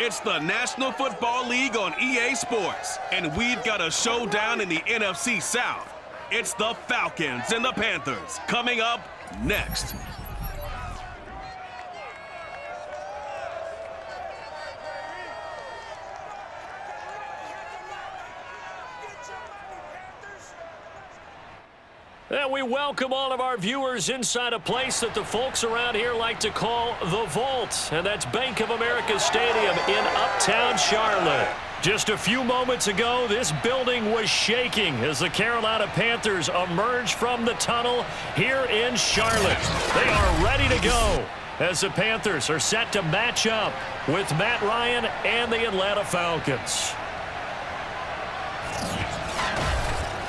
It's the National Football League on EA Sports, and we've got a showdown in the NFC South. It's the Falcons and the Panthers coming up next. And we welcome all of our viewers inside a place that the folks around here like to call the Vault. And that's Bank of America Stadium in Uptown Charlotte. Just a few moments ago, this building was shaking as the Carolina Panthers emerged from the tunnel here in Charlotte. They are ready to go as the Panthers are set to match up with Matt Ryan and the Atlanta Falcons.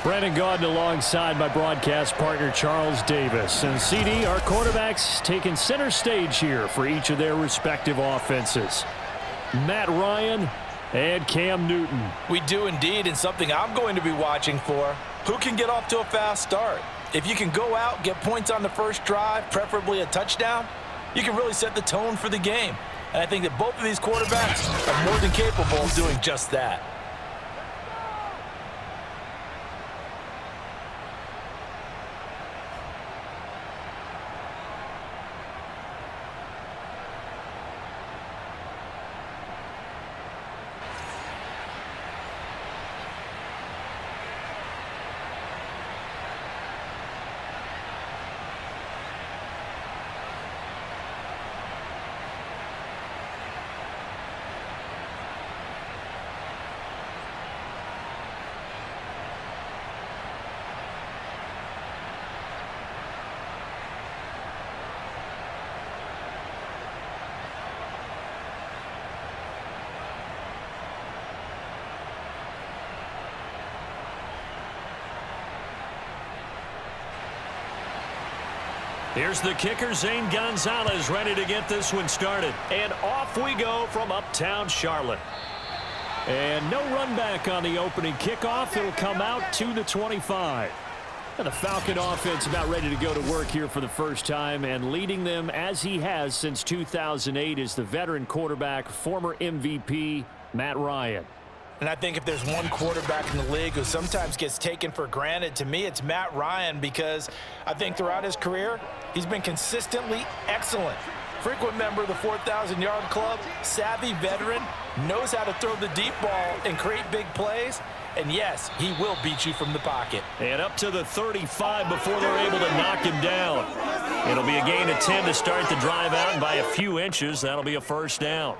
Brandon Gaudin alongside my broadcast partner Charles Davis. And CD, our quarterbacks taking center stage here for each of their respective offenses. Matt Ryan and Cam Newton. We do indeed, and something I'm going to be watching for. Who can get off to a fast start? If you can go out, get points on the first drive, preferably a touchdown, you can really set the tone for the game. And I think that both of these quarterbacks are more than capable of doing just that. Here's the kicker, Zane Gonzalez, ready to get this one started. And off we go from Uptown Charlotte. And no run back on the opening kickoff. It'll come out to the 25. And the Falcon offense about ready to go to work here for the first time, and leading them as he has since 2008 is the veteran quarterback, former MVP, Matt Ryan. And I think if there's one quarterback in the league who sometimes gets taken for granted, to me it's Matt Ryan, because I think throughout his career, he's been consistently excellent. Frequent member of the 4,000-yard club, savvy veteran, knows how to throw the deep ball and create big plays. And yes, he will beat you from the pocket. And up to the 35 before they're able to knock him down. It'll be a gain of 10 to start the drive out, and by a few inches, that'll be a first down.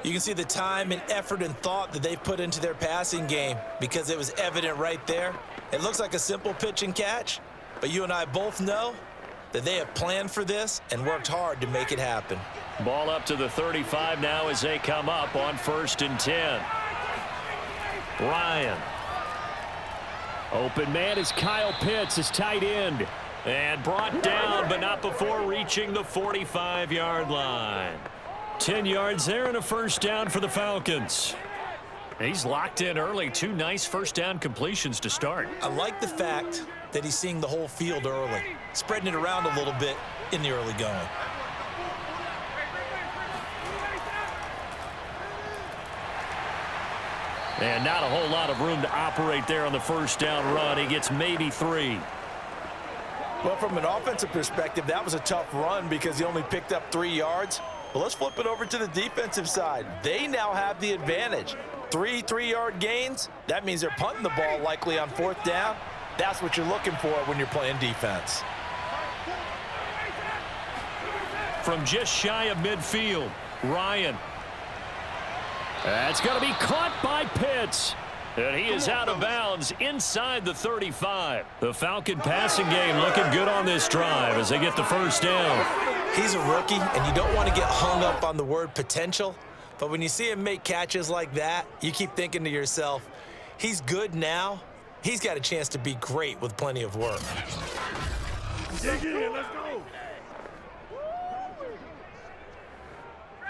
You can see the time and effort and thought that they've put into their passing game, because it was evident right there. It looks like a simple pitch and catch, but you and I both know that they have planned for this and worked hard to make it happen. Ball up to the 35 now as they come up on 1st and 10. Ryan. Open man is Kyle Pitts, his tight end. And brought down, but not before reaching the 45-yard line. 10 yards there and a first down for the Falcons. He's locked in early. 2 nice first down completions to start. I like the fact that he's seeing the whole field early, spreading it around a little bit in the early going. And not a whole lot of room to operate there on the first down run. He gets maybe 3. Well, from an offensive perspective, that was a tough run because he only picked up 3 yards. But let's flip it over to the defensive side. They now have the advantage. 3 3-yard gains. That means they're punting the ball likely on 4th down. That's what you're looking for when you're playing defense. From just shy of midfield, Ryan. That's going to be caught by Pitts. And he is out of bounds inside the 35. The Falcon passing game looking good on this drive as they get the first down. He's a rookie, and you don't want to get hung up on the word potential. But when you see him make catches like that, you keep thinking to yourself, he's good now. He's got a chance to be great with plenty of work. Dig in, let's go.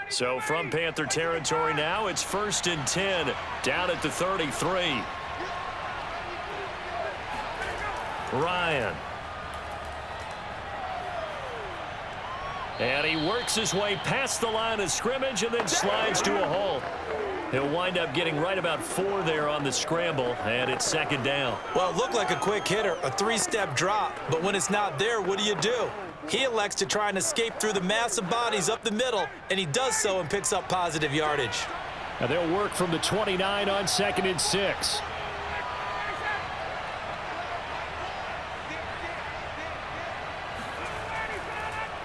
So from Panther territory now, it's 1st and 10 down at the 33. Ryan. And he works his way past the line of scrimmage and then slides to a halt. He'll wind up getting right about 4 there on the scramble, and it's second down. Well, it looked like a quick hitter, a 3-step drop, but when it's not there, what do? He elects to try and escape through the massive bodies up the middle, and he does so and picks up positive yardage. And they'll work from the 29 on 2nd and 6.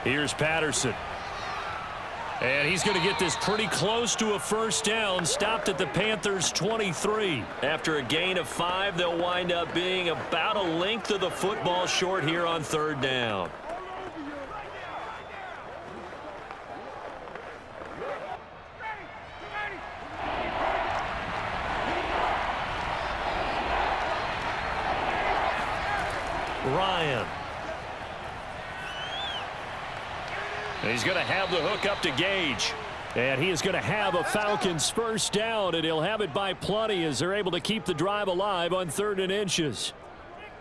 Here's Patterson. And he's going to get this pretty close to a first down, stopped at the Panthers' 23. After a gain of 5, they'll wind up being about a length of the football short here on 3rd down. Ryan. And he's going to have the hook up to Gage. And he is going to have a Falcons first down, and he'll have it by plenty as they're able to keep the drive alive on 3rd and inches.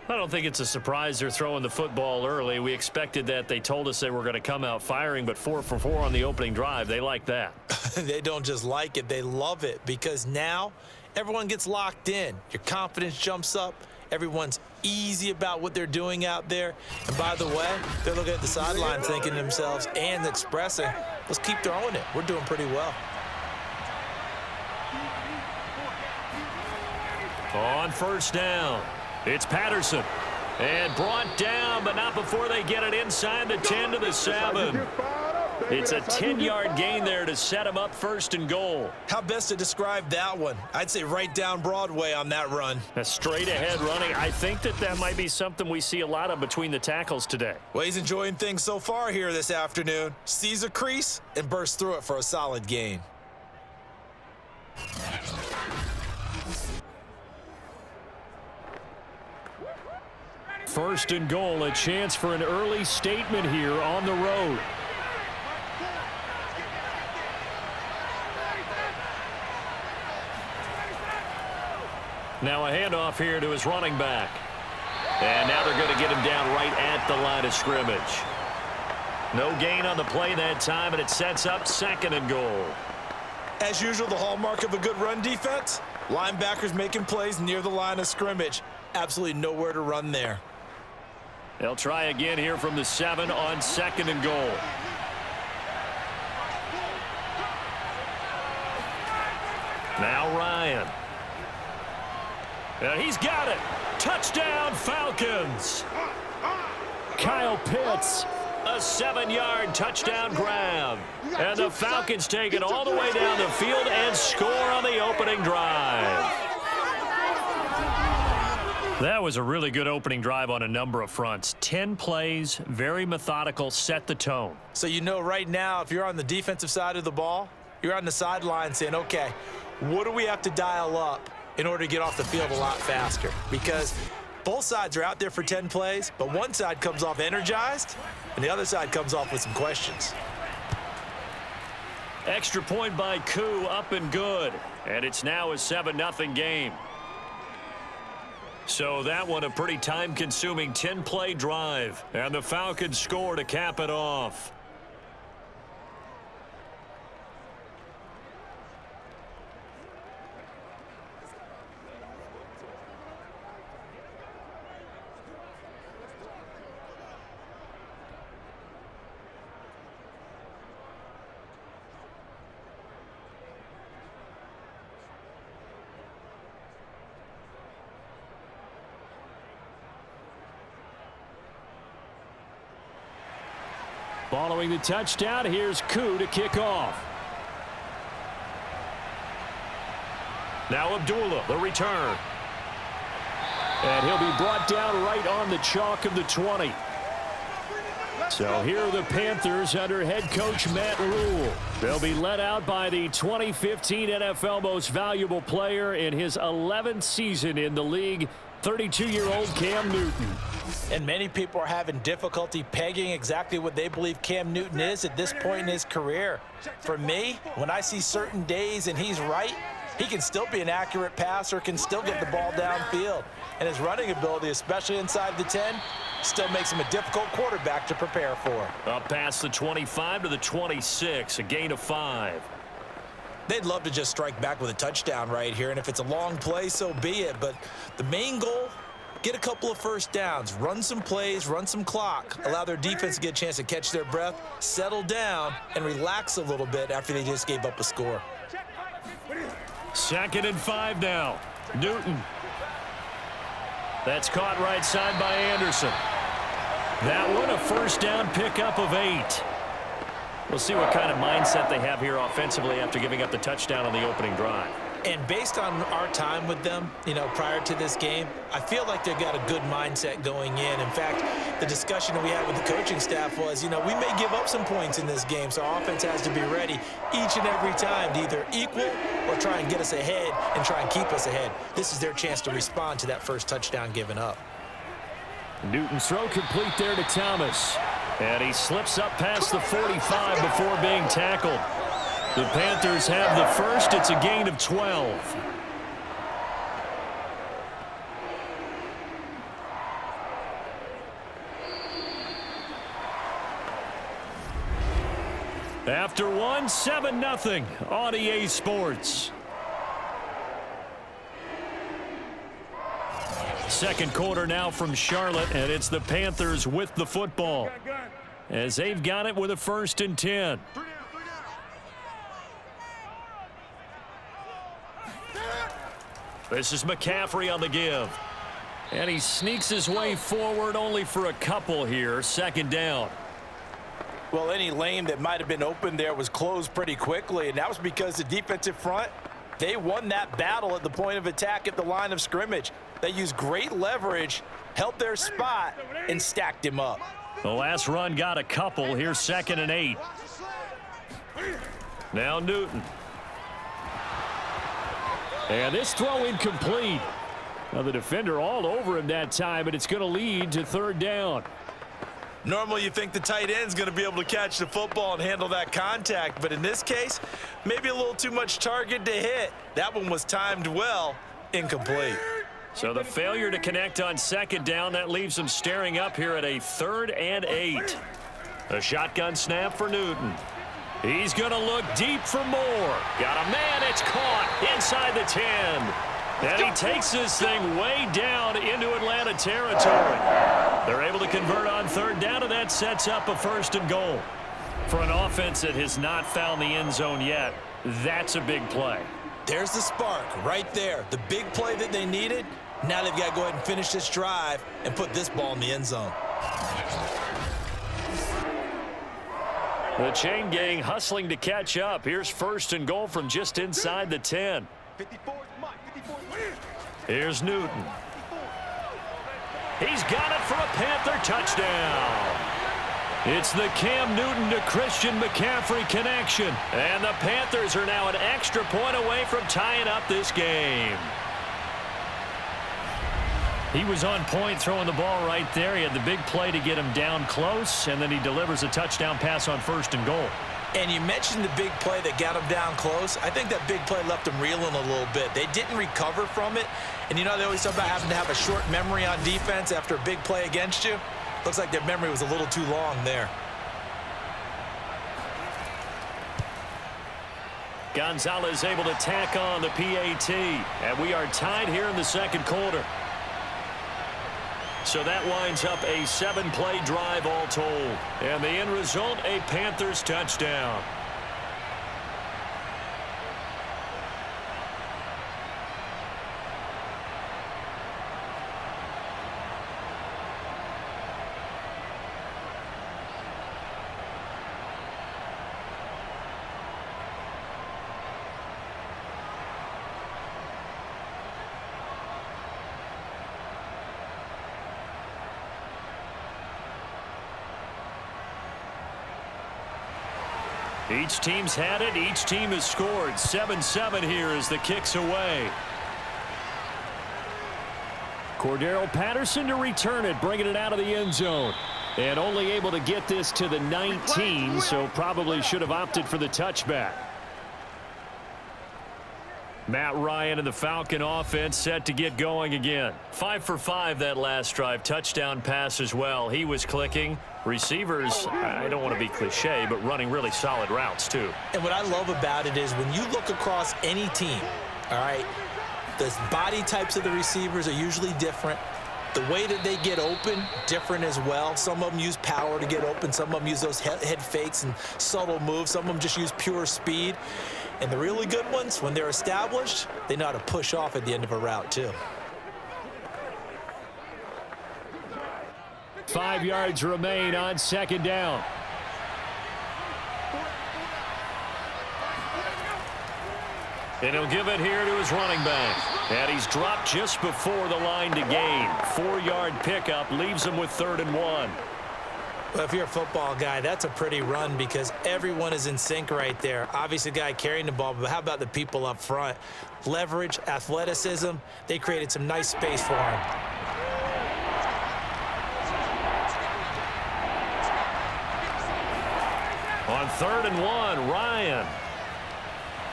I don't think it's a surprise they're throwing the football early. We expected that. They told us they were going to come out firing, but 4 for 4 on the opening drive. They like that. They don't just like it, they love it, because now everyone gets locked in. Your confidence jumps up. Everyone's easy about what they're doing out there. And by the way, they're looking at the sidelines thinking to themselves and expressing, let's keep throwing it. We're doing pretty well. On first down, it's Patterson. And brought down, but not before they get it inside the 10 to the 7. It's a 10-yard gain there to set him up 1st and goal. How best to describe that one? I'd say right down Broadway on that run. A straight-ahead running. I think that might be something we see a lot of between the tackles today. Well, he's enjoying things so far here this afternoon. Sees a crease and bursts through it for a solid gain. First and goal, a chance for an early statement here on the road. Now a handoff here to his running back. And now they're going to get him down right at the line of scrimmage. No gain on the play that time, and it sets up 2nd and goal. As usual, the hallmark of a good run defense, linebackers making plays near the line of scrimmage. Absolutely nowhere to run there. They'll try again here from the 7 on 2nd and goal. Now Ryan. And he's got it. Touchdown, Falcons. Kyle Pitts, a 7-yard touchdown grab. And the Falcons take it all the way down the field and score on the opening drive. That was a really good opening drive on a number of fronts. 10 plays, very methodical, set the tone. So you know right now, if you're on the defensive side of the ball, you're on the sideline saying, okay, what do we have to dial up in order to get off the field a lot faster? Because both sides are out there for 10 plays, but one side comes off energized, and the other side comes off with some questions. Extra point by Koo, up and good. And it's now a 7-0 game. So that one a pretty time-consuming 10-play drive. And the Falcons score to cap it off. Following the touchdown, here's Koo to kick off. Now Abdullah, the return. And he'll be brought down right on the chalk of the 20. So here are the Panthers under head coach Matt Rule. They'll be led out by the 2015 NFL Most Valuable Player in his 11th season in the league, 32-year-old Cam Newton. And many people are having difficulty pegging exactly what they believe Cam Newton is at this point in his career. For me, when I see certain days and he's right, he can still be an accurate passer, can still get the ball downfield. And his running ability, especially inside the 10, still makes him a difficult quarterback to prepare for. Up past the 25 to the 26, a gain of 5. They'd love to just strike back with a touchdown right here, and if it's a long play, so be it. But the main goal, get a couple of first downs, run some plays, run some clock, allow their defense to get a chance to catch their breath, settle down, and relax a little bit after they just gave up a score. 2nd and 5 now. Newton. That's caught right side by Anderson. That one, a first down pickup of 8. We'll see what kind of mindset they have here offensively after giving up the touchdown on the opening drive. And based on our time with them, prior to this game, I feel like they've got a good mindset going in. In fact, the discussion that we had with the coaching staff was, we may give up some points in this game, so our offense has to be ready each and every time to either equal or try and get us ahead and try and keep us ahead. This is their chance to respond to that first touchdown given up. Newton's throw complete there to Thomas. And he slips up past the 45 before being tackled. The Panthers have the first. It's a gain of 12. After one, 7-0 on EA Sports. Second quarter now from Charlotte, and it's the Panthers with the football as they've got it with a 1st and 10. This is McCaffrey on the give. And he sneaks his way forward only for a couple here. 2nd down. Well, any lane that might have been open there was closed pretty quickly, and that was because the defensive front, they won that battle at the point of attack at the line of scrimmage. They used great leverage, held their spot, and stacked him up. The last run got a couple. Here's 2nd and 8. Now Newton. And this throw incomplete. Now the defender all over him that time, but it's going to lead to 3rd down. Normally you think the tight end's going to be able to catch the football and handle that contact, but in this case, maybe a little too much target to hit. That one was timed well, incomplete. So the failure to connect on 2nd down, that leaves him staring up here at a 3rd and 8. A shotgun snap for Newton. He's going to look deep for more. Got a man, it's caught inside the 10. And he takes this thing way down into Atlanta territory. They're able to convert on 3rd down, and that sets up a 1st and goal. For an offense that has not found the end zone yet, that's a big play. There's the spark right there. The big play that they needed. Now they've got to go ahead and finish this drive and put this ball in the end zone. The chain gang hustling to catch up. Here's 1st and goal from just inside the 10. Here's Newton. He's got it for a Panther touchdown. It's the Cam Newton to Christian McCaffrey connection. And the Panthers are now an extra point away from tying up this game. He was on point throwing the ball right there. He had the big play to get him down close, and then he delivers a touchdown pass on 1st and goal. And you mentioned the big play that got him down close. I think that big play left him reeling a little bit. They didn't recover from it. And they always talk about having to have a short memory on defense after a big play against you. Looks like their memory was a little too long there. Gonzalez able to tack on the PAT. And we are tied here in the 2nd quarter. So that winds up a 7-play drive all told. And the end result, a Panthers touchdown. Each team's had it. Each team has scored. 7-7 here as the kick's away. Cordero Patterson to return it, bringing it out of the end zone. And only able to get this to the 19, so probably should have opted for the touchback. Matt Ryan and the Falcon offense set to get going again. 5 for 5 that last drive. Touchdown pass as well. He was clicking. Receivers, I don't want to be cliche, but running really solid routes too. And what I love about it is when you look across any team, all right, the body types of the receivers are usually different. The way that they get open, different as well. Some of them use power to get open. Some of them use those head fakes and subtle moves. Some of them just use pure speed. And the really good ones, when they're established, they know how to push off at the end of a route too. 5 yards remain on second down. And he'll give it here to his running back. And he's dropped just before the line to gain. 4-yard pickup leaves him with 3rd and 1. Well, if you're a football guy, that's a pretty run because everyone is in sync right there. Obviously, the guy carrying the ball, but how about the people up front? Leverage, athleticism, they created some nice space for him. On 3rd and 1, Ryan.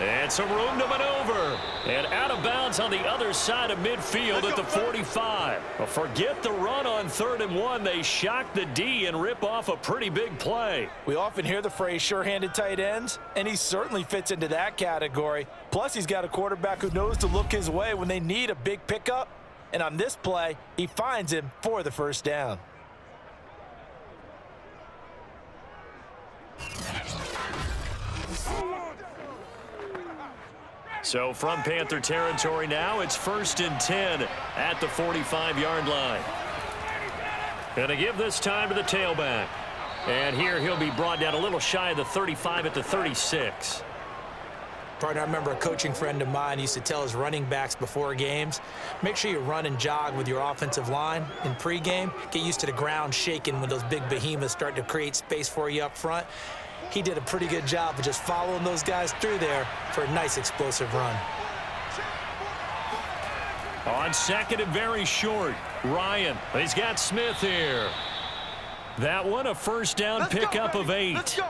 And some room to maneuver. And out of bounds on the other side of midfield at the 45. Well, forget the run on 3rd and 1. They shock the D and rip off a pretty big play. We often hear the phrase sure-handed tight ends, and he certainly fits into that category. Plus, he's got a quarterback who knows to look his way when they need a big pickup. And on this play, he finds him for the first down. So from Panther territory now, it's 1st and 10 at the 45-yard line. Going to give this time to the tailback. And here he'll be brought down a little shy of the 35 at the 36. Partner, I remember a coaching friend of mine used to tell his running backs before games, make sure you run and jog with your offensive line in pregame. Get used to the ground shaking when those big behemoths start to create space for you up front. He did a pretty good job of just following those guys through there for a nice explosive run. On 2nd and very short, Ryan. He's got Smith here. That one, a first down pickup of 8.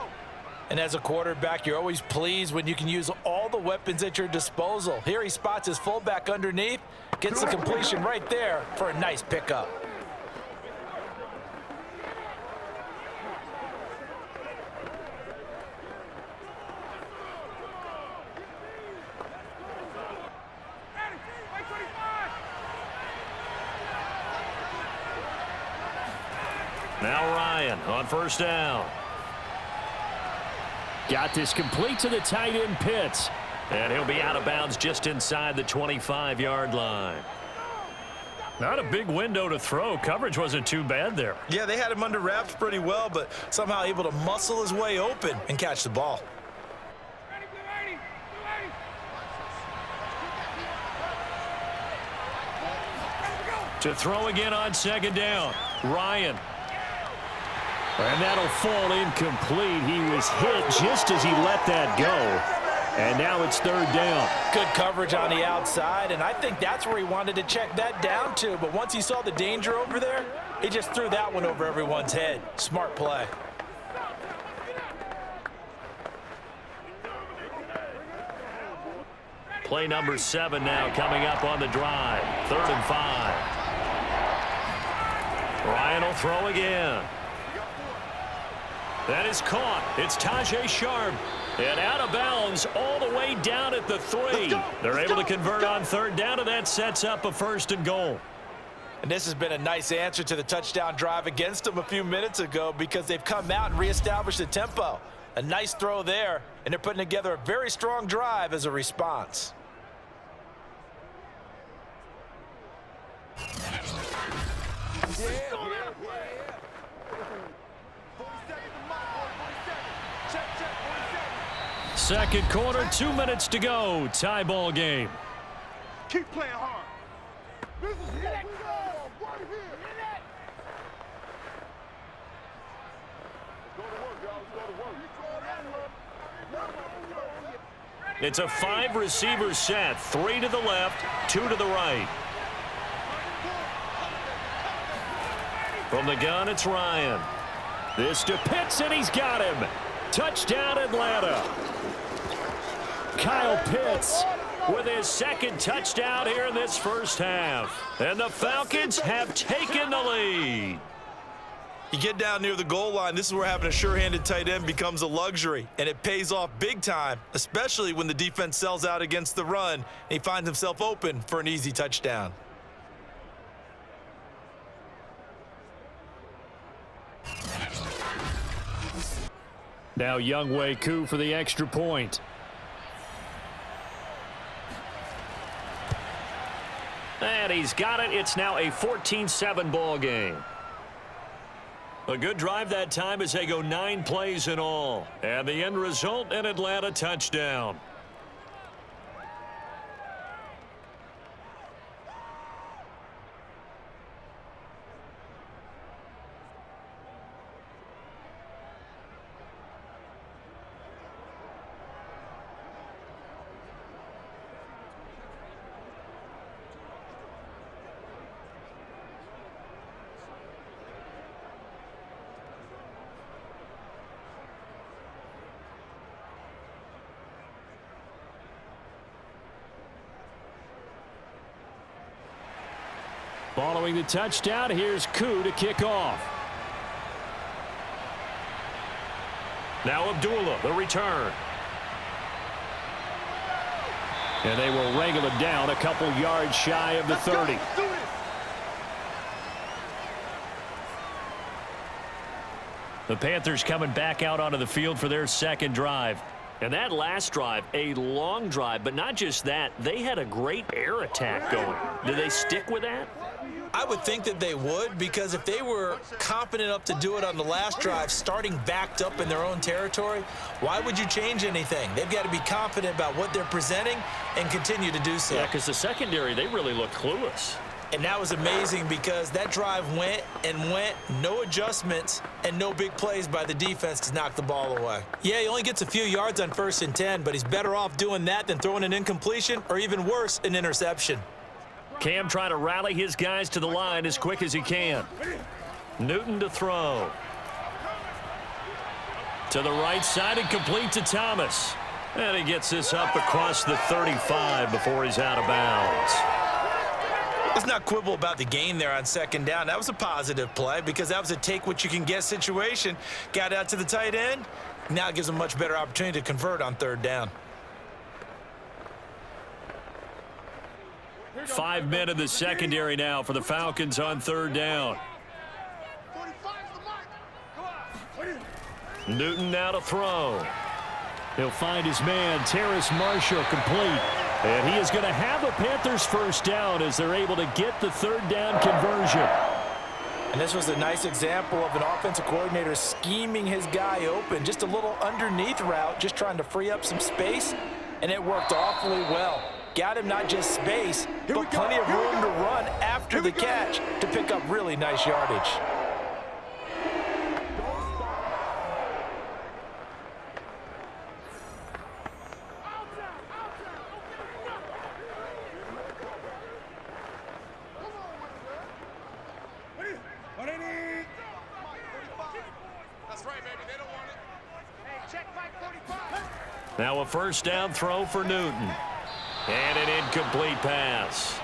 And as a quarterback, you're always pleased when you can use all the weapons at your disposal. Here he spots his fullback underneath, gets the completion right there for a nice pickup. Now Ryan on first down. Got this complete to the tight end Pitts. And he'll be out of bounds just inside the 25-yard line. Not a big window to throw. Coverage wasn't too bad there. Yeah, they had him under wraps pretty well, but somehow able to muscle his way open and catch the ball. To throw again on 2nd down. Ryan. And that'll fall incomplete. He was hit just as he let that go. And now it's 3rd down. Good coverage on the outside, and I think that's where he wanted to check that down to. But once he saw the danger over there, he just threw that one over everyone's head. Smart play. Play number 7 now coming up on the drive. 3rd and 5. Ryan will throw again. That is caught. It's Tajay Sharp. And out of bounds all the way down at the 3. They're able to convert on 3rd down, and that sets up a 1st and goal. And this has been a nice answer to the touchdown drive against them a few minutes ago because they've come out and reestablished the tempo. A nice throw there, and they're putting together a very strong drive as a response. Second quarter, 2 minutes to go. Tie ball game. Keep playing hard. This is it. Right here. Go to work, y'all. Go to work. It's a 5-receiver set. 3 to the left, 2 to the right. From the gun, it's Ryan. This to Pitts, and he's got him. Touchdown, Atlanta. Kyle Pitts with his second touchdown here in this first half. And the Falcons have taken the lead. You get down near the goal line, this is where having a sure-handed tight end becomes a luxury, and it pays off big time, especially when the defense sells out against the run, and he finds himself open for an easy touchdown. Now Younghoe Koo for the extra point. And he's got it. It's now a 14-7 ball game. A good drive that time as they go 9 plays in all. And the end result, an Atlanta touchdown. Following the touchdown, here's Koo to kick off. Now Abdullah, the return. And they will wrangle it down a couple yards shy of the 30. The Panthers coming back out onto the field for their second drive. And that last drive, a long drive, but not just that, they had a great air attack going. Do they stick with that? I would think that they would, because if they were confident enough to do it on the last drive, starting backed up in their own territory, why would you change anything? They've got to be confident about what they're presenting and continue to do so. Yeah, because the secondary, they really look clueless. And that was amazing because that drive went and went, no adjustments, and no big plays by the defense to knock the ball away. Yeah, he only gets a few yards on 1st and 10, but he's better off doing that than throwing an incompletion or even worse, an interception. Cam trying to rally his guys to the line as quick as he can. Newton to throw. To the right side and complete to Thomas. And he gets this up across the 35 before he's out of bounds. Let's not quibble about the gain there on 2nd down. That was a positive play because that was a take-what-you-can-get situation. Got out to the tight end. Now it gives him a much better opportunity to convert on 3rd down. 5 men in the secondary now for the Falcons on 3rd down. Newton now to throw. He'll find his man, Terrace Marshall, complete. And he is going to have a Panthers first down as they're able to get the 3rd down conversion. And this was a nice example of an offensive coordinator scheming his guy open. Just a little underneath route, just trying to free up some space, and it worked awfully well. Got him not just space, but plenty of room to run after the catch to pick up really nice yardage. Now a first down throw for Newton. And an incomplete pass.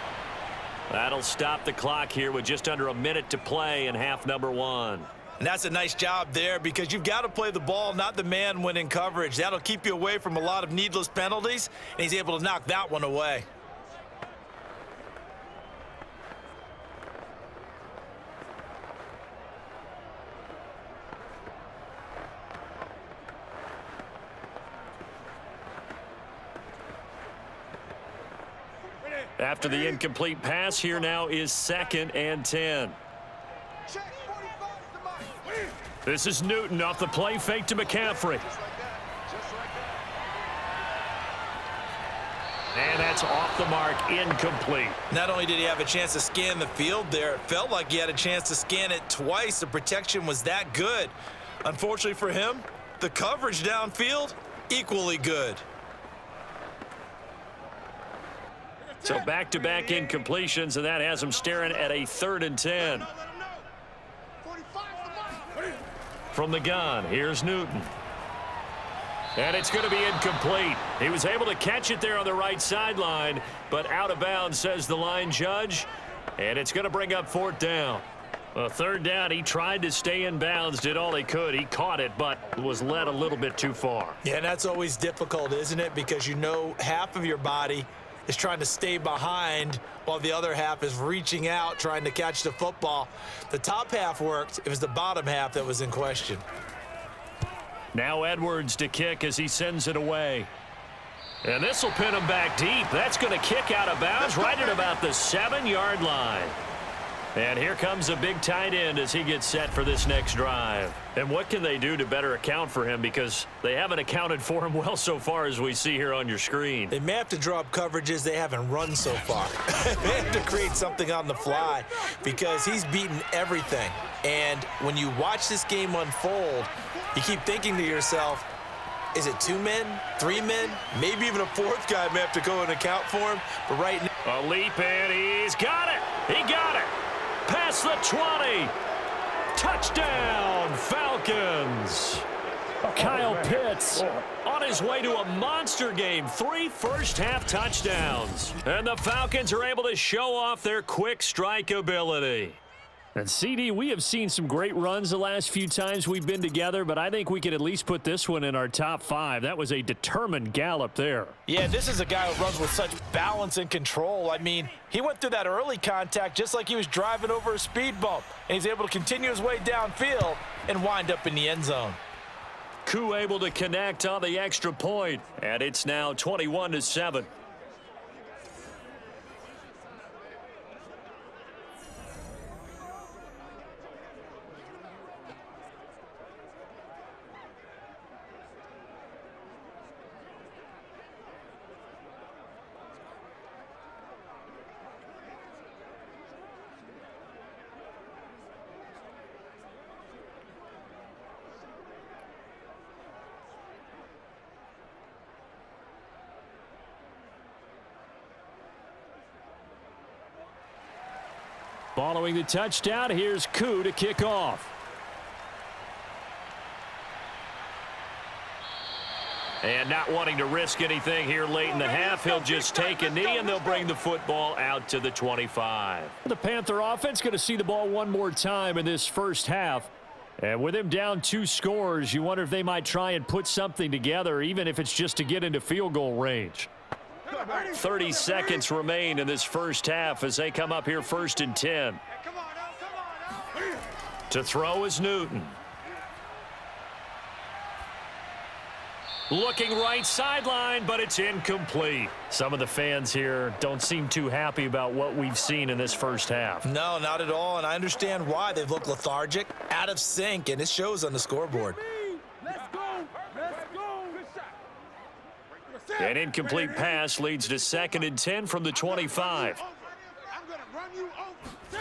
That'll stop the clock here with just under a minute to play in half number 1. And that's a nice job there because you've got to play the ball, not the man when in coverage. That'll keep you away from a lot of needless penalties, and he's able to knock that one away. After the incomplete pass, here now is 2nd and 10. This is Newton off the play fake to McCaffrey. And that's off the mark, incomplete. Not only did he have a chance to scan the field there, it felt like he had a chance to scan it twice. The protection was that good. Unfortunately for him, the coverage downfield, equally good. So back-to-back incompletions, and that has him staring at a 3rd and 10. From the gun, here's Newton. And it's going to be incomplete. He was able to catch it there on the right sideline, but out of bounds, says the line judge. And it's going to bring up 4th down. Well, 3rd down, he tried to stay in bounds, did all he could. He caught it, but was led a little bit too far. Yeah, and that's always difficult, isn't it? Because you know half of your body is trying to stay behind while the other half is reaching out, trying to catch the football. The top half worked. It was the bottom half that was in question. Now Edwards to kick as he sends it away. And this will pin him back deep. That's going to kick out of bounds right at about the 7-yard line. And here comes a big tight end as he gets set for this next drive. And what can they do to better account for him? Because they haven't accounted for him well so far, as we see here on your screen. They may have to draw up coverages they haven't run so far. They have to create something on the fly because he's beaten everything. And when you watch this game unfold, you keep thinking to yourself, is it 2 men, 3 men, maybe even a 4th guy may have to go and account for him. But right now, a leap, and he's got it. He got it. Past the 20. Touchdown, Falcons. Kyle Pitts on his way to a monster game. 3 first-half touchdowns. And the Falcons are able to show off their quick strike ability. And CD, we have seen some great runs the last few times we've been together, but I think we could at least put this one in our top 5. That was a determined gallop there. Yeah, this is a guy who runs with such balance and control. I mean, he went through that early contact just like he was driving over a speed bump, and he's able to continue his way downfield and wind up in the end zone. Koo able to connect on the extra point, and it's now 21-7. Following the touchdown, here's Koo to kick off. And not wanting to risk anything here late in the half, he'll just take a knee, and they'll bring the football out to the 25. The Panther offense going to see the ball one more time in this first half. And with him down 2 scores, you wonder if they might try and put something together, even if it's just to get into field goal range. 30 seconds remain in this first half as they come up here 1st and 10. To throw is Newton. Looking right sideline, but it's incomplete. Some of the fans here don't seem too happy about what we've seen in this first half. No, not at all, and I understand why. They've looked lethargic, out of sync, and it shows on the scoreboard. Let's go. Let's go. An incomplete pass leads to 2nd and 10 from the 25. I'm going to run you over.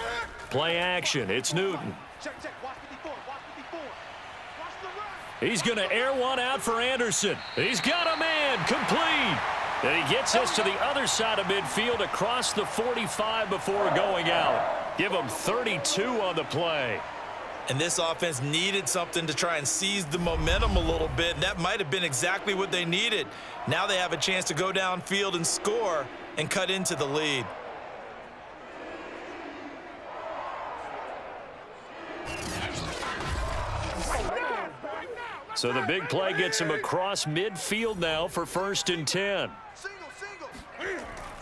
Play action. It's Newton. Check. Watch the before. Watch the before. Watch the run. He's going to air one out for Anderson. He's got a man. Complete. And he gets us to the other side of midfield across the 45 before going out. Give him 32 on the play. And this offense needed something to try and seize the momentum a little bit, and that might have been exactly what they needed. Now they have a chance to go downfield and score and cut into the lead. So the big play gets him across midfield now for 1st and 10.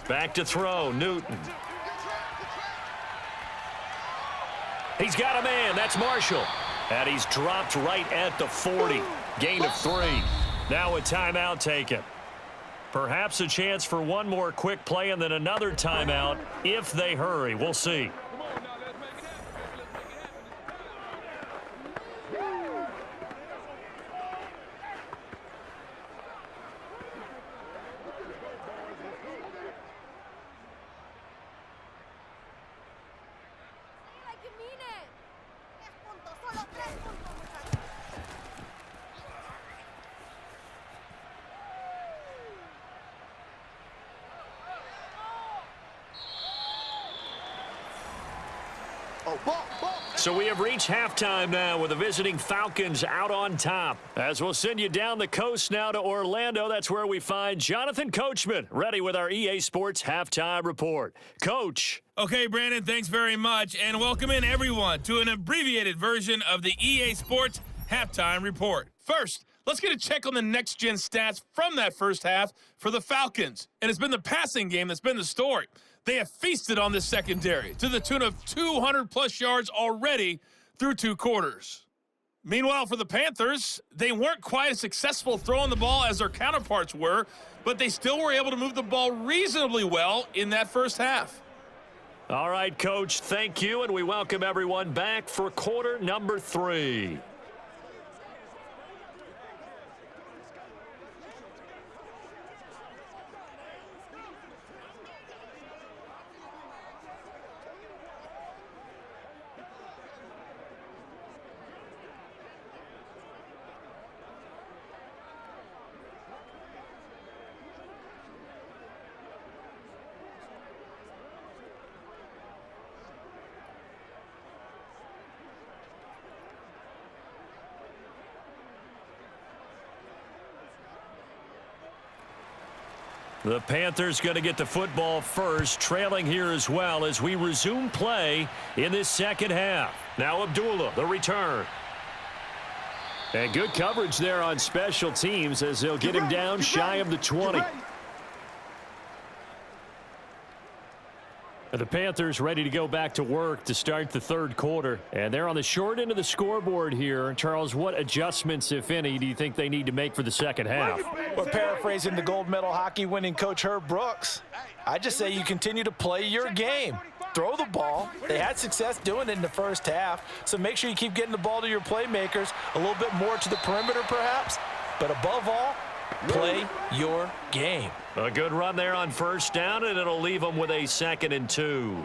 Back to throw, Newton. He's got a man. That's Marshall. And he's dropped right at the 40. Gain of 3. Now a timeout taken. Perhaps a chance for one more quick play and then another timeout if they hurry. We'll see. Oh, ball. So we have reached halftime now with the visiting Falcons out on top. As we'll send you down the coast now to Orlando, that's where we find Jonathan Coachman, ready with our EA Sports Halftime Report. Coach. Okay, Brandon, thanks very much, and welcome in everyone to an abbreviated version of the EA Sports Halftime Report. First, let's get a check on the next-gen stats from that first half for the Falcons. And it's been the passing game that's been the story. They have feasted on this secondary to the tune of 200-plus yards already through 2 quarters. Meanwhile, for the Panthers, they weren't quite as successful throwing the ball as their counterparts were, but they still were able to move the ball reasonably well in that first half. All right, Coach, thank you, and we welcome everyone back for quarter number 3. The Panthers going to get the football first, trailing here as well as we resume play in this second half. Now Abdullah, the return. And good coverage there on special teams as they'll get him down shy of the 20. The Panthers ready to go back to work to start the third quarter. And they're on the short end of the scoreboard here. Charles, what adjustments, if any, do you think they need to make for the second half? Well, paraphrasing the gold medal hockey winning coach Herb Brooks, I just say you continue to play your game. Throw the ball. They had success doing it in the first half, so make sure you keep getting the ball to your playmakers, a little bit more to the perimeter perhaps, but above all, play your game. A good run there on first down, and it'll leave them with a 2nd and 2.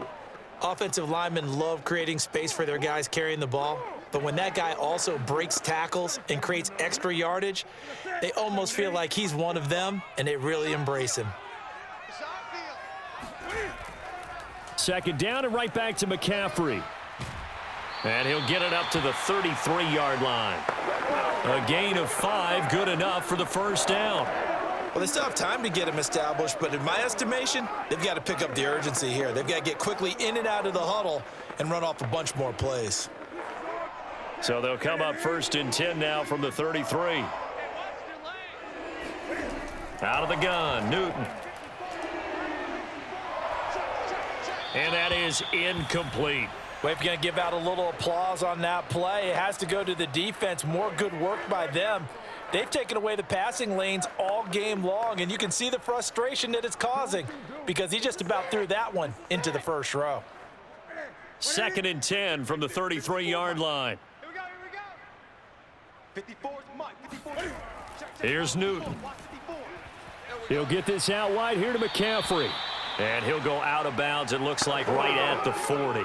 Offensive linemen love creating space for their guys carrying the ball, but when that guy also breaks tackles and creates extra yardage, they almost feel like he's one of them, and they really embrace him. 2nd down and right back to McCaffrey. And he'll get it up to the 33-yard line. A gain of 5, good enough for the first down. Well, they still have time to get him established, but in my estimation, they've got to pick up the urgency here. They've got to get quickly in and out of the huddle and run off a bunch more plays. So they'll come up 1st and 10 now from the 33. Out of the gun, Newton. And that is incomplete. Well, if you're going to give out a little applause on that play, it has to go to the defense. More good work by them. They've taken away the passing lanes all game long, and you can see the frustration that it's causing because he just about threw that one into the first row. 2nd and 10 from the 33-yard line. Here's Newton. He'll get this out wide here to McCaffrey. And he'll go out of bounds, it looks like, right at the 40.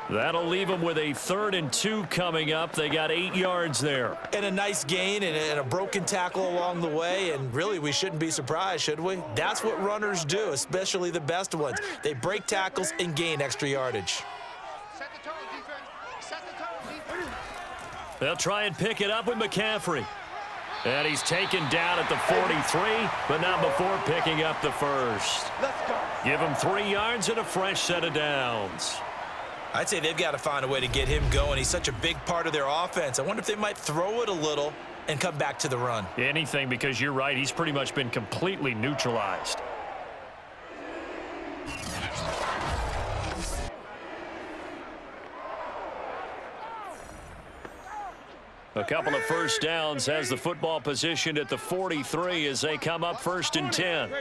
That'll leave them with a 3rd and 2 coming up. They got 8 yards there. And a nice gain and a broken tackle along the way. And really, we shouldn't be surprised, should we? That's what runners do, especially the best ones. They break tackles and gain extra yardage. Set the tone, defense. Set the tone, defense. They'll try and pick it up with McCaffrey. And he's taken down at the 43, but not before picking up the first. Let's go. Give him 3 yards and a fresh set of downs. I'd say they've got to find a way to get him going. He's such a big part of their offense. I wonder if they might throw it a little and come back to the run. Anything, because you're right, he's pretty much been completely neutralized. A couple of first downs has the football positioned at the 43 as they come up 1st and 10.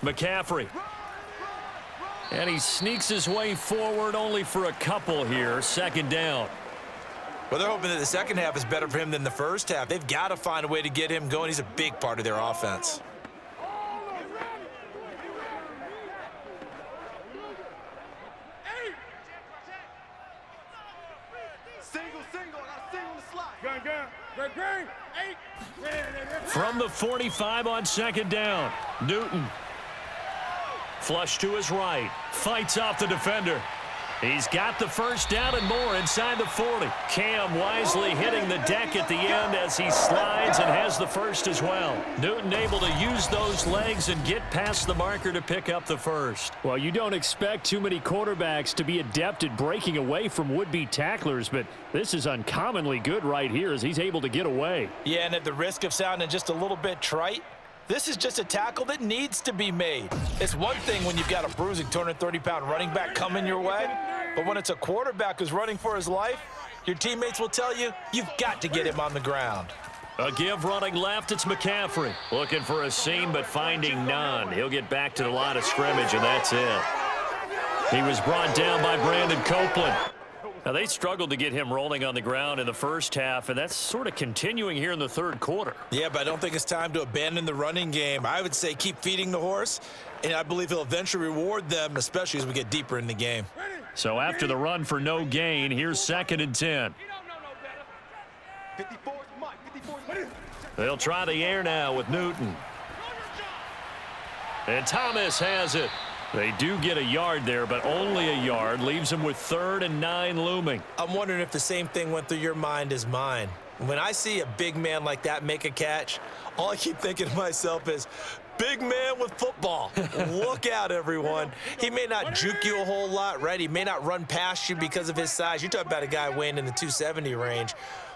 McCaffrey. And he sneaks his way forward only for a couple here. 2nd down. Well, they're hoping that the second half is better for him than the first half. They've got to find a way to get him going. He's a big part of their offense. From the 45 on 2nd down, Newton Flush to his right. Fights off the defender. He's got the first down and more inside the 40. Cam wisely hitting the deck at the end as he slides and has the first as well. Newton able to use those legs and get past the marker to pick up the first. Well, you don't expect too many quarterbacks to be adept at breaking away from would-be tacklers, but this is uncommonly good right here as he's able to get away. Yeah, and at the risk of sounding just a little bit trite, this is just a tackle that needs to be made. It's one thing when you've got a bruising 230-pound running back coming your way, but when it's a quarterback who's running for his life, your teammates will tell you, you've got to get him on the ground. A give running left, it's McCaffrey. Looking for a seam, but finding none. He'll get back to the line of scrimmage, and that's it. He was brought down by Brandon Copeland. Now, they struggled to get him rolling on the ground in the first half, and that's sort of continuing here in the third quarter. Yeah, but I don't think it's time to abandon the running game. I would say keep feeding the horse, and I believe he'll eventually reward them, especially as we get deeper in the game. So after the run for no gain, here's 2nd and 10. They'll try the air now with Newton. And Thomas has it. They do get a yard there, but only a yard. Leaves them with 3rd and 9 looming. I'm wondering if the same thing went through your mind as mine. When I see a big man like that make a catch, all I keep thinking to myself is, big man with football. Look out, everyone. He may not juke you a whole lot, right? He may not run past you because of his size. You're talking about a guy weighing in the 270 range.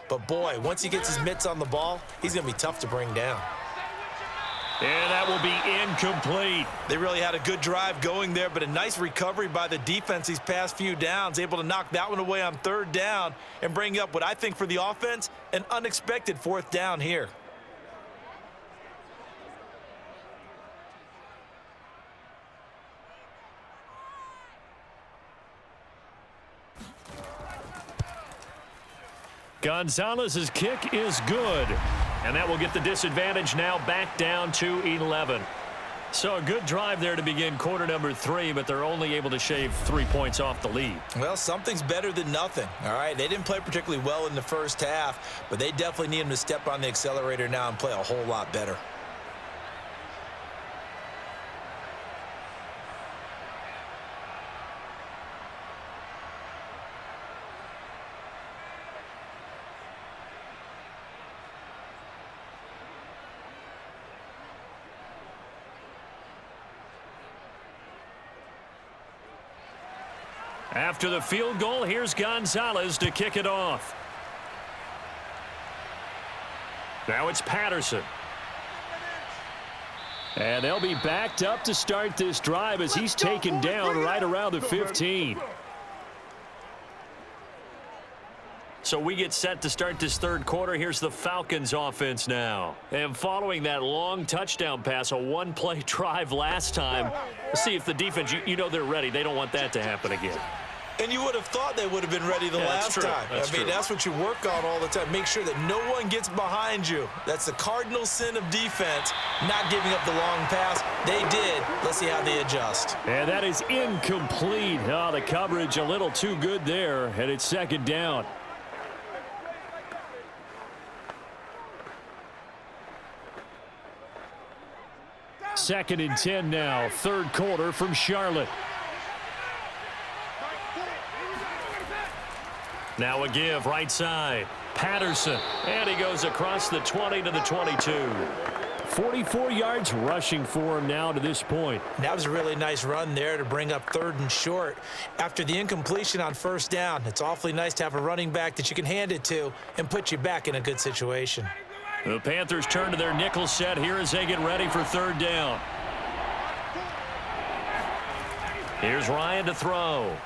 But, boy, once he gets his mitts on the ball, he's going to be tough to bring down. And that will be incomplete. They really had a good drive going there, but a nice recovery by the defense these past few downs, able to knock that one away on 3rd down and bring up what I think for the offense, an unexpected 4th down here. Gonzalez's kick is good. And that will get the disadvantage now back down to 11. So a good drive there to begin quarter number 3, but they're only able to shave 3 points off the lead. Well, something's better than nothing, all right? They didn't play particularly well in the first half, but they definitely need them to step on the accelerator now and play a whole lot better. After the field goal, here's Gonzalez to kick it off. Now it's Patterson. And they'll be backed up to start this drive as he's taken down right around the 15. So we get set to start this third quarter. Here's the Falcons offense now. And following that long touchdown pass, a one-play drive last time, let's see if the defense, you know they're ready. They don't want that to happen again. And you would have thought they would have been ready the last time. I mean, that's what you work on all the time. Make sure that no one gets behind you. That's the cardinal sin of defense, not giving up the long pass. They did. Let's see how they adjust. And that is incomplete. Oh, the coverage a little too good there, and it's 2nd down. Second and 10 now, third quarter from Charlotte. Now a give right side. Patterson. And he goes across the 20 to the 22. 44 yards rushing for him now to this point. That was a really nice run there to bring up 3rd and short. After the incompletion on 1st down, it's awfully nice to have a running back that you can hand it to and put you back in a good situation. The Panthers turn to their nickel set here as they get ready for 3rd down. Here's Ryan to throw.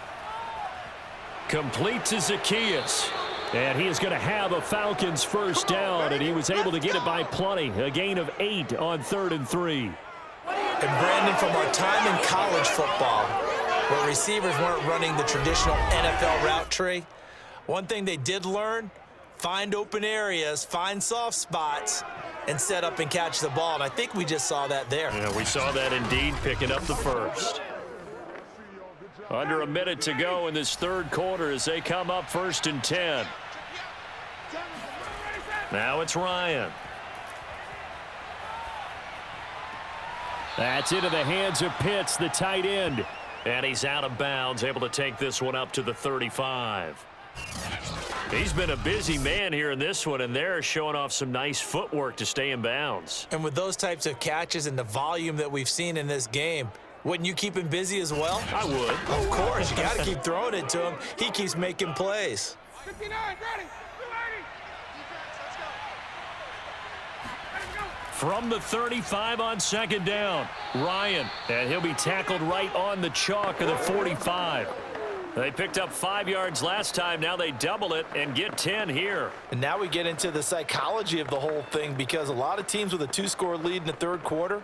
Complete to Zacchaeus. And he is going to have a Falcons first down, and he was able to get it by plenty. A gain of 8 on 3rd and 3. And Brandon, from our time in college football, where receivers weren't running the traditional NFL route tree, one thing they did learn, find open areas, find soft spots, and set up and catch the ball. And I think we just saw that there. Yeah, we saw that indeed, picking up the first. Under a minute to go in this third quarter as they come up 1st and 10. Now it's Ryan. That's into the hands of Pitts, the tight end. And he's out of bounds, able to take this one up to the 35. He's been a busy man here in this one, and they're showing off some nice footwork to stay in bounds. And with those types of catches and the volume that we've seen in this game, wouldn't you keep him busy as well? I would. Of course, you got to keep throwing it to him. He keeps making plays. 59, ready. From the 35 on second down, Ryan, and he'll be tackled right on the chalk of the 45. They picked up 5 yards last time. Now they double it and get 10 here. And now we get into the psychology of the whole thing, because a lot of teams with a 2-score lead in the third quarter,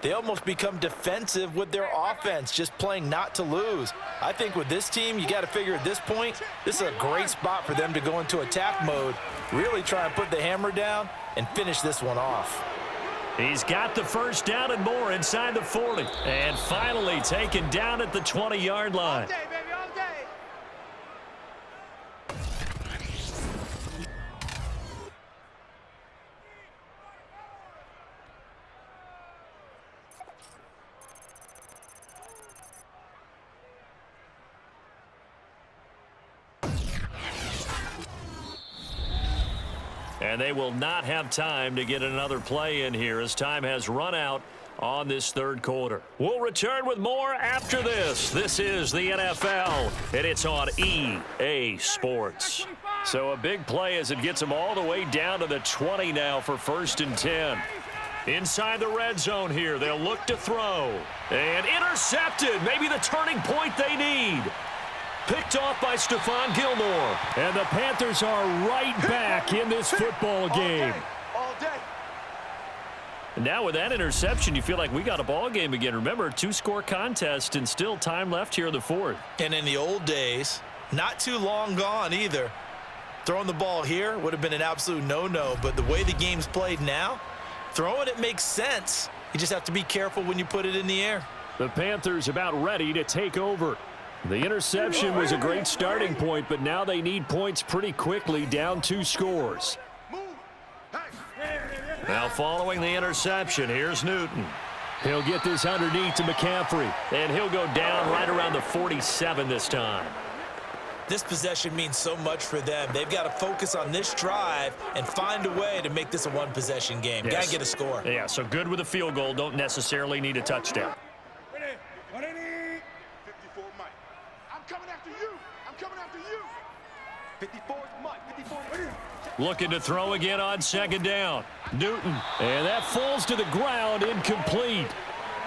they almost become defensive with their offense, just playing not to lose. I think with this team, you got to figure at this point, this is a great spot for them to go into attack mode, really try and put the hammer down and finish this one off. He's got the first down and more inside the 40. And finally taken down at the 20-yard line. All day, baby, all day. And they will not have time to get another play in here as time has run out on this third quarter. We'll return with more after this. This is the NFL, and it's on EA Sports. So a big play as it gets them all the way down to the 20 now for 1st and 10. Inside the red zone here, they'll look to throw. And intercepted, maybe the turning point they need. Picked off by Stephon Gilmore. And the Panthers are right back in this football game. All day. And now with that interception, you feel like we got a ball game again. Remember, 2-score contest and still time left here in the fourth. And in the old days, not too long gone either, throwing the ball here would have been an absolute no-no. But the way the game's played now, throwing it makes sense. You just have to be careful when you put it in the air. The Panthers about ready to take over. The interception was a great starting point, but now they need points pretty quickly, down 2 scores. Now following the interception, here's Newton. He'll get this underneath to McCaffrey. And he'll go down right around the 47 this time. This possession means so much for them. They've got to focus on this drive and find a way to make this a one-possession game. Yes. Got to get a score. Yeah, so good with a field goal. Don't necessarily need a touchdown. 54 Mike. I'm coming after you. I'm coming after you. 54 Mike. 54. Looking to throw again on second down. Newton. And that falls to the ground, incomplete.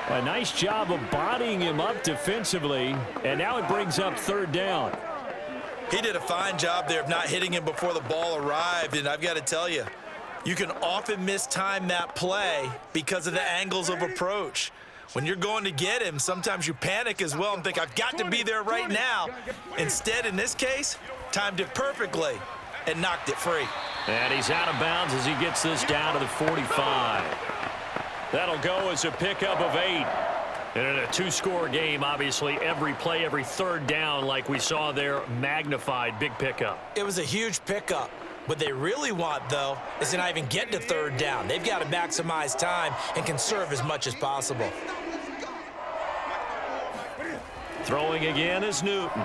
A nice job of bodying him up defensively. And now it brings up 3rd down. He did a fine job there of not hitting him before the ball arrived, and I've got to tell you, you can often mistime that play because of the angles of approach. When you're going to get him, sometimes you panic as well and think, I've got to be there right now. Instead, in this case, timed it perfectly and knocked it free. And he's out of bounds as he gets this down to the 45. That'll go as a pickup of 8. And in a 2-score game, obviously, every play, every 3rd down, like we saw there, magnified, big pickup. It was a huge pickup. What they really want, though, is to not even get to 3rd down. They've got to maximize time and conserve as much as possible. Throwing again is Newton.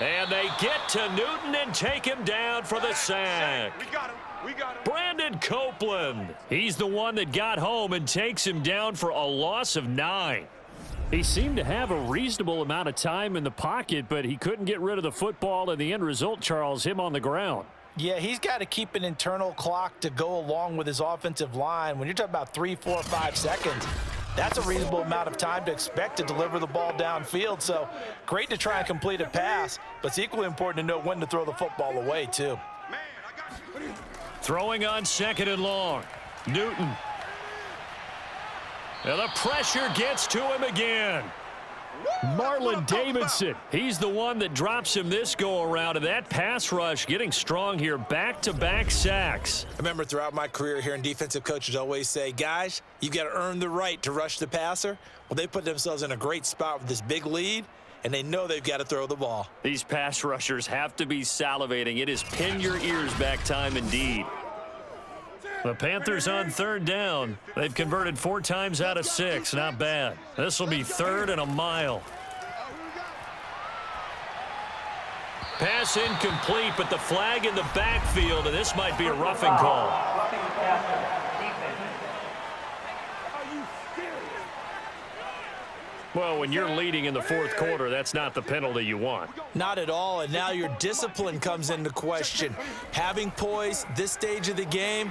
And they get to Newton and take him down for the sack. We got him. We got him. Brandon Copeland. He's the one that got home and takes him down for a loss of 9. He seemed to have a reasonable amount of time in the pocket, but he couldn't get rid of the football, and the end result, Charles, him on the ground. Yeah, he's got to keep an internal clock to go along with his offensive line. When you're talking about 3, 4, 5 seconds, that's a reasonable amount of time to expect to deliver the ball downfield. So great to try and complete a pass, but it's equally important to know when to throw the football away, too. Man, I got you. Throwing on 2nd and long. Newton. And the pressure gets to him again. Marlon Davidson. He's the one that drops him this go-around, and that pass rush getting strong here. Back-to-back sacks. I remember throughout my career here, and defensive coaches always say, guys, you've got to earn the right to rush the passer. Well, they put themselves in a great spot with this big lead, and they know they've got to throw the ball. These pass rushers have to be salivating. It is pin your ears back time indeed. The Panthers on third down. They've converted 4 times out of 6. Not bad. This will be 3rd and a mile. Pass incomplete, but the flag in the backfield, and this might be a roughing call. Well, when you're leading in the 4th quarter, that's not the penalty you want. Not at all, and now your discipline comes into question. Having poise this stage of the game,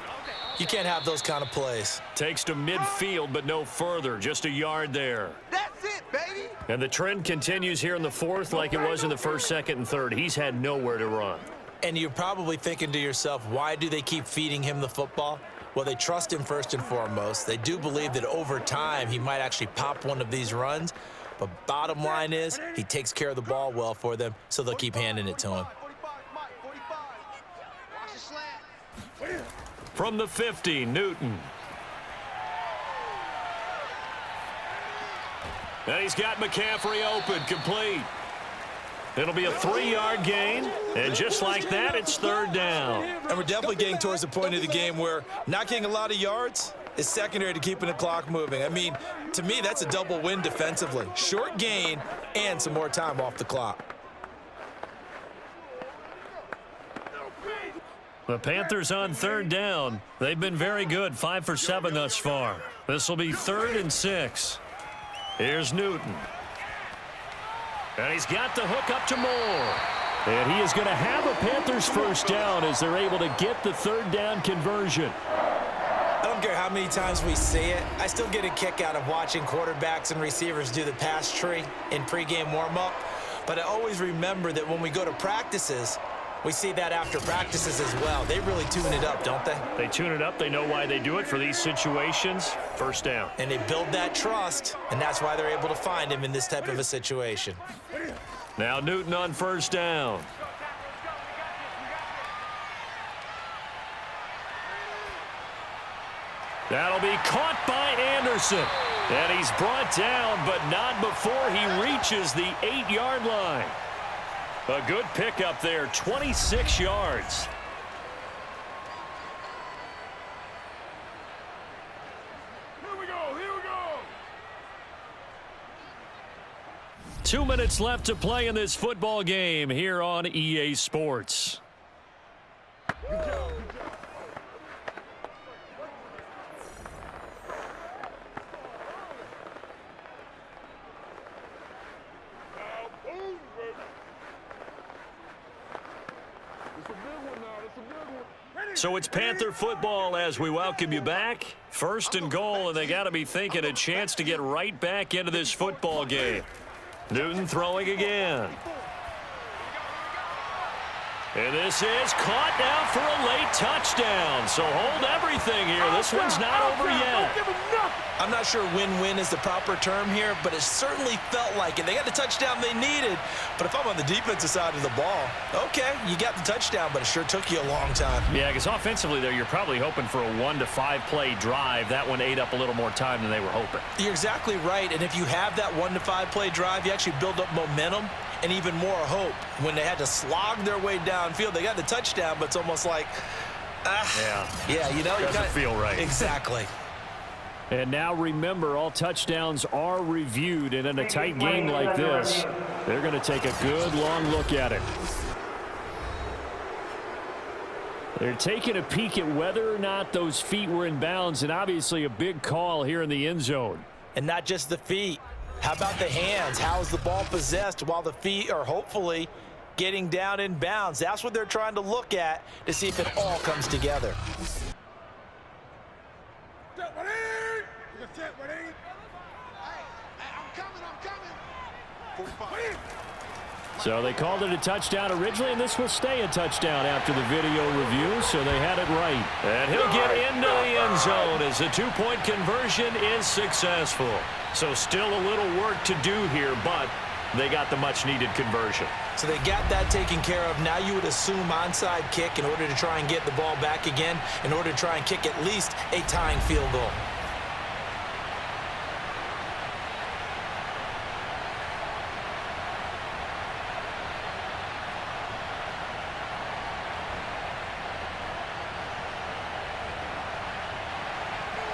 you can't have those kind of plays. Takes to midfield, but no further. Just a yard there. That's it, baby. And the trend continues here in the 4th like it was in the 1st, 2nd, and 3rd. He's had nowhere to run. And you're probably thinking to yourself, why do they keep feeding him the football? Well, they trust him first and foremost. They do believe that over time he might actually pop one of these runs. But bottom line is he takes care of the ball well for them, so they'll keep handing it to him. From the 50, Newton. And he's got McCaffrey open, complete. It'll be a 3-yard gain, and just like that, it's 3rd down. And we're definitely getting towards the point of the game where not getting a lot of yards is secondary to keeping the clock moving. I mean, to me, that's a double win defensively. Short gain and some more time off the clock. The Panthers on 3rd down. They've been very good, 5 for 7 thus far. This will be 3rd and 6. Here's Newton. And he's got the hook up to Moore. And he is going to have a Panthers first down as they're able to get the 3rd down conversion. I don't care how many times we see it. I still get a kick out of watching quarterbacks and receivers do the pass tree in pregame warm-up. But I always remember that when we go to practices, we see that after practices as well. They really tune it up, don't they? They tune it up. They know why they do it for these situations. First down. And they build that trust, and that's why they're able to find him in this type of a situation. Now Newton on 1st down. That'll be caught by Anderson. And he's brought down, but not before he reaches the 8-yard line. A good pickup there, 26 yards. Here we go, here we go. 2 minutes left to play in this football game here on EA Sports. So it's Panther football as we welcome you back. 1st and goal, and they got to be thinking a chance to get right back into this football game. Newton throwing again. And this is caught now for a late touchdown. So hold everything here. This one's not over yet. I'm not sure win-win is the proper term here, but it certainly felt like it. They got the touchdown they needed. But if I'm on the defensive side of the ball, okay, you got the touchdown, but it sure took you a long time. Yeah, because offensively there, you're probably hoping for a 1 to 5 play drive. That one ate up a little more time than they were hoping. You're exactly right. And if you have that 1 to 5 play drive, you actually build up momentum and even more hope. When they had to slog their way downfield, they got the touchdown, but it's almost like, yeah, you know, doesn't feel right. Exactly. And now remember, all touchdowns are reviewed, and in a tight game like this, they're going to take a good long look at it. They're taking a peek at whether or not those feet were in bounds, and obviously a big call here in the end zone. And not just the feet. How about the hands? How is the ball possessed while the feet are hopefully getting down in bounds? That's what they're trying to look at to see if it all comes together. So they called it a touchdown originally, and this will stay a touchdown after the video review, so they had it right. And he'll get into the end zone as the 2-point conversion is successful. So still a little work to do here, but they got the much-needed conversion. So they got that taken care of. Now you would assume onside kick in order to try and get the ball back again, in order to try and kick at least a tying field goal.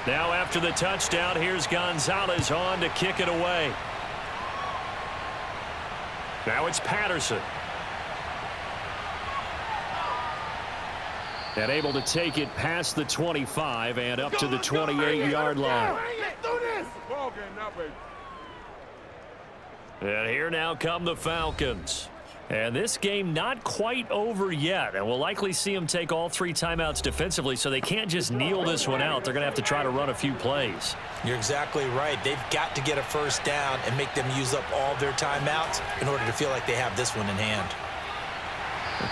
Now after the touchdown, here's Gonzalez on to kick it away. Now it's Patterson. And able to take it past the 25 and up to the 28-yard line. And here now come the Falcons. And this game not quite over yet. And we'll likely see them take all 3 timeouts defensively, so they can't just kneel this one out. They're going to have to try to run a few plays. You're exactly right. They've got to get a first down and make them use up all their timeouts in order to feel like they have this one in hand.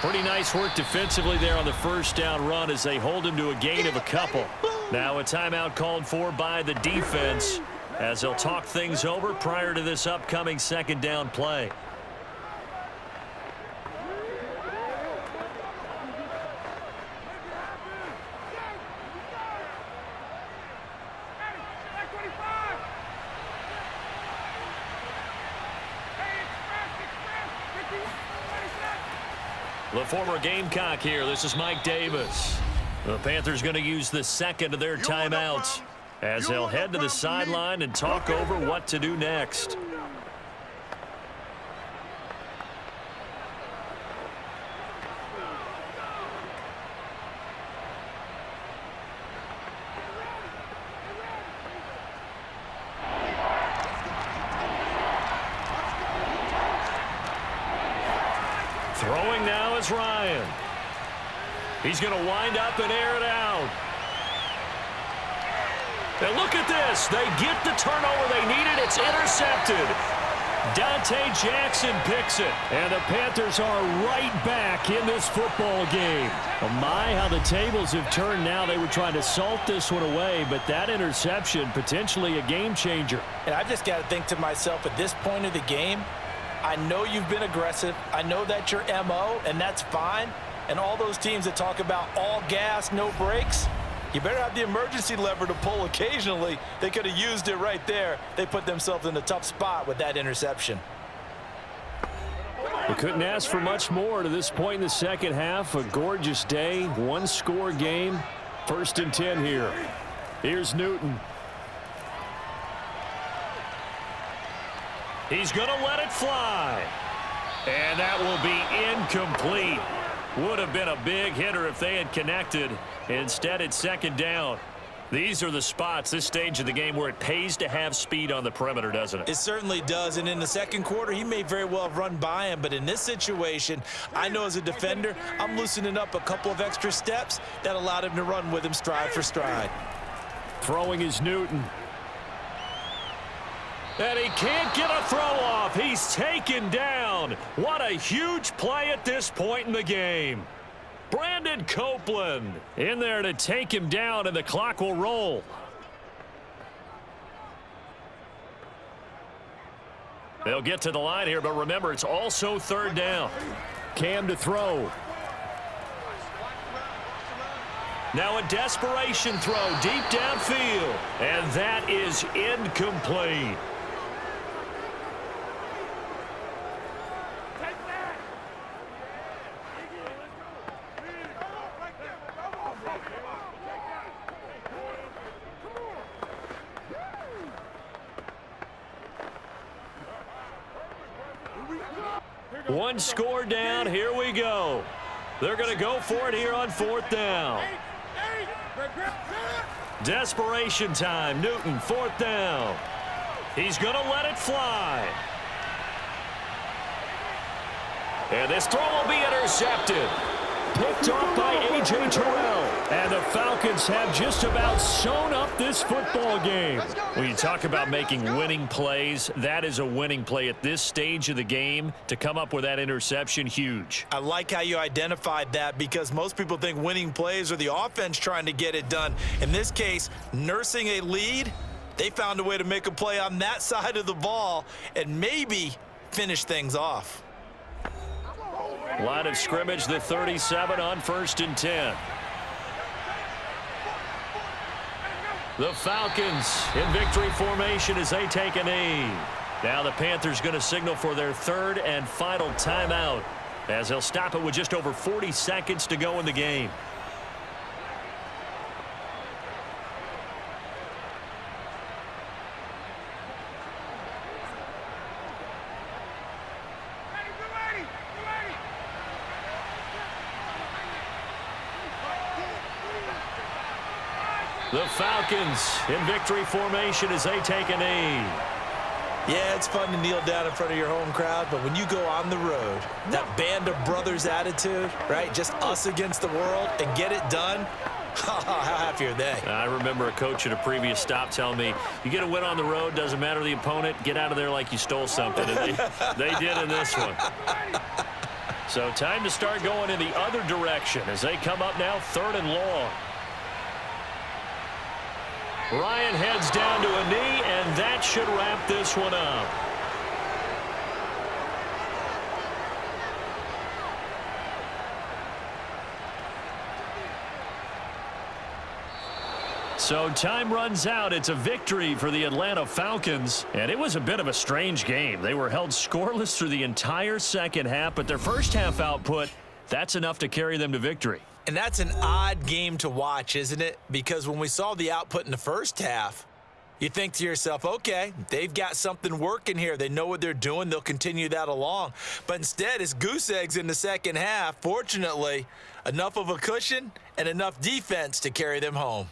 Pretty nice work defensively there on the first down run as they hold him to a gain of a couple. Now a timeout called for by the defense as they'll talk things over prior to this upcoming second down play. The former Gamecock here. This is Mike Davis. The Panthers going to use the second of their timeouts as they'll head to the sideline and talk over what to do next. Throwing now is Ryan. He's going to wind up and air it out. And look at this. They get the turnover they needed. It's intercepted. Dante Jackson picks it. And the Panthers are right back in this football game. Oh my, how the tables have turned now. They were trying to salt this one away, but that interception potentially a game changer. And I just got to think to myself at this point of the game, I know you've been aggressive. I know that's your MO, and that's fine. And all those teams that talk about all gas, no brakes, you better have the emergency lever to pull occasionally. They could have used it right there. They put themselves in a tough spot with that interception. We couldn't ask for much more to this point in the second half. A gorgeous day, one-score game. 1st and 10 here. Here's Newton. He's going to let it fly. And that will be incomplete. Would have been a big hitter if they had connected. Instead, it's second down. These are the spots, this stage of the game, where it pays to have speed on the perimeter, doesn't it? It certainly does. And in the second quarter, he may very well have run by him. But in this situation, I know as a defender, I'm loosening up a couple of extra steps that allowed him to run with him stride for stride. Throwing is Newton. And he can't get a throw off. He's taken down. What a huge play at this point in the game. Brandon Copeland in there to take him down, and the clock will roll. They'll get to the line here, but remember, it's also third down. Cam to throw. Now a desperation throw deep downfield, and that is incomplete. One score down. Here we go. They're going to go for it here on 4th down. Desperation time. Newton, 4th down. He's going to let it fly. And this throw will be intercepted. Picked off by A.J. Terrell. And the Falcons have just about sewn up this football game. When you talk about making winning plays, that is a winning play at this stage of the game. To come up with that interception, huge. I like how you identified that, because most people think winning plays are the offense trying to get it done. In this case, nursing a lead, they found a way to make a play on that side of the ball and maybe finish things off. Line of scrimmage, the 37 on 1st and 10. The Falcons in victory formation as they take a knee. Now the Panthers going to signal for their 3rd and final timeout as they'll stop it with just over 40 seconds to go in the game. The Falcons in victory formation as they take a knee. Yeah, it's fun to kneel down in front of your home crowd, but when you go on the road, that band of brothers attitude, right, just us against the world, and get it done, how happy are they? I remember a coach at a previous stop telling me, you get a win on the road, doesn't matter the opponent, get out of there like you stole something. And they did in this one. So time to start going in the other direction as they come up now 3rd and long. Ryan heads down to a knee, and that should wrap this one up. So time runs out. It's a victory for the Atlanta Falcons, and it was a bit of a strange game. They were held scoreless through the entire second half, but their first half output, that's enough to carry them to victory. And that's an odd game to watch, isn't it? Because when we saw the output in the first half, you think to yourself, okay, they've got something working here. They know what they're doing. They'll continue that along. But instead, it's goose eggs in the second half. Fortunately, enough of a cushion and enough defense to carry them home.